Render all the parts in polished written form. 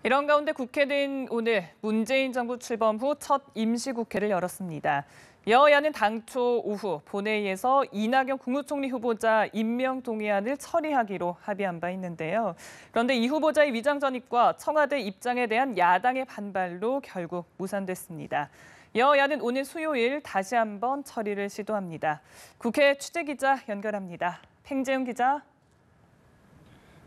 이런 가운데 국회는 오늘 문재인 정부 출범 후 첫 임시국회를 열었습니다. 여야는 당초 오후 본회의에서 이낙연 국무총리 후보자 임명 동의안을 처리하기로 합의한 바 있는데요. 그런데 이 후보자의 위장 전입과 청와대 입장에 대한 야당의 반발로 결국 무산됐습니다. 여야는 오늘 수요일 다시 한번 처리를 시도합니다. 국회 취재기자 연결합니다. 팽재용 기자.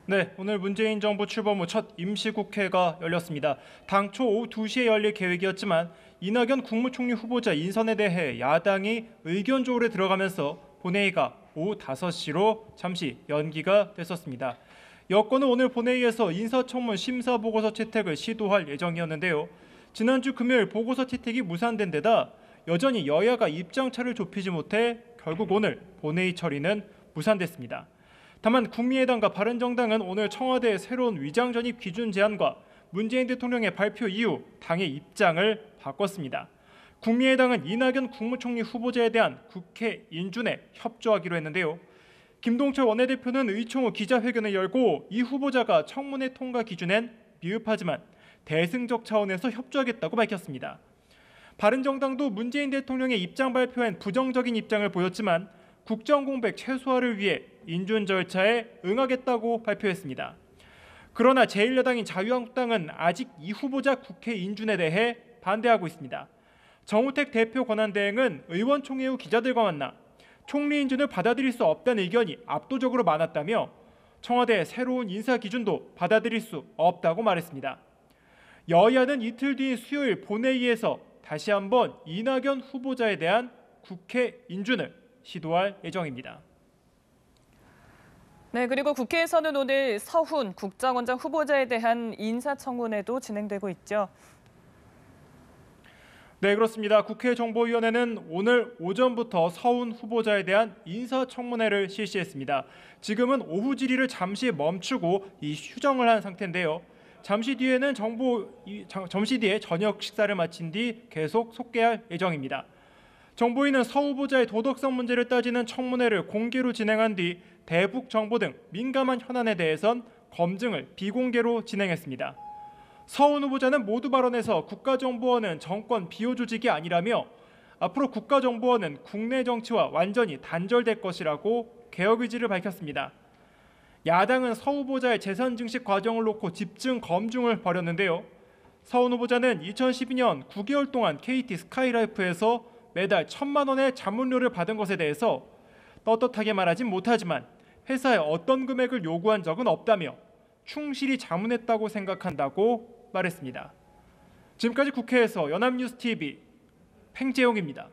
네, 오늘 문재인 정부 출범 후 첫 임시국회가 열렸습니다. 당초 오후 2시에 열릴 계획이었지만 이낙연 국무총리 후보자 인선에 대해 야당이 의견 조율에 들어가면서 본회의가 오후 5시로 잠시 연기가 됐었습니다. 여권은 오늘 본회의에서 인사청문 심사보고서 채택을 시도할 예정이었는데요. 지난주 금요일 보고서 채택이 무산된 데다 여전히 여야가 입장차를 좁히지 못해 결국 오늘 본회의 처리는 무산됐습니다. 다만 국민의당과 바른정당은 오늘 청와대의 새로운 위장 전입 기준 제안과 문재인 대통령의 발표 이후 당의 입장을 바꿨습니다. 국민의당은 이낙연 국무총리 후보자에 대한 국회 인준에 협조하기로 했는데요. 김동철 원내대표는 의총 후 기자회견을 열고 이 후보자가 청문회 통과 기준엔 미흡하지만 대승적 차원에서 협조하겠다고 밝혔습니다. 바른정당도 문재인 대통령의 입장 발표엔 부정적인 입장을 보였지만 국정 공백 최소화를 위해 인준 절차에 응하겠다고 발표했습니다. 그러나 제1야당인 자유한국당은 아직 이 후보자 국회 인준에 대해 반대하고 있습니다. 정우택 대표 권한대행은 의원총회 후 기자들과 만나 총리 인준을 받아들일 수 없다는 의견이 압도적으로 많았다며 청와대의 새로운 인사 기준도 받아들일 수 없다고 말했습니다. 여야는 이틀 뒤인 수요일 본회의에서 다시 한번 이낙연 후보자에 대한 국회 인준을 시도할 예정입니다. 네, 그리고 국회에서는 오늘 서훈 국정원장 후보자에 대한 인사청문회도 진행되고 있죠. 네, 그렇습니다. 국회 정보위원회는 오늘 오전부터 서훈 후보자에 대한 인사청문회를 실시했습니다. 지금은 오후 질의를 잠시 멈추고 휴정을 한 상태인데요. 잠시 뒤에 저녁 식사를 마친 뒤 계속 속개할 예정입니다. 정보위는 서 후보자의 도덕성 문제를 따지는 청문회를 공개로 진행한 뒤 대북 정보 등 민감한 현안에 대해선 검증을 비공개로 진행했습니다. 서훈 후보자는 모두 발언에서 국가정보원은 정권 비호 조직이 아니라며 앞으로 국가정보원은 국내 정치와 완전히 단절될 것이라고 개혁 의지를 밝혔습니다. 야당은 서 후보자의 재산 증식 과정을 놓고 집중 검증을 벌였는데요. 서훈 후보자는 2012년 9개월 동안 KT 스카이라이프에서 매달 1,000만 원의 자문료를 받은 것에 대해서 떳떳하게 말하진 못하지만 회사에 어떤 금액을 요구한 적은 없다며 충실히 자문했다고 생각한다고 말했습니다. 지금까지 국회에서 연합뉴스TV 팽재용입니다.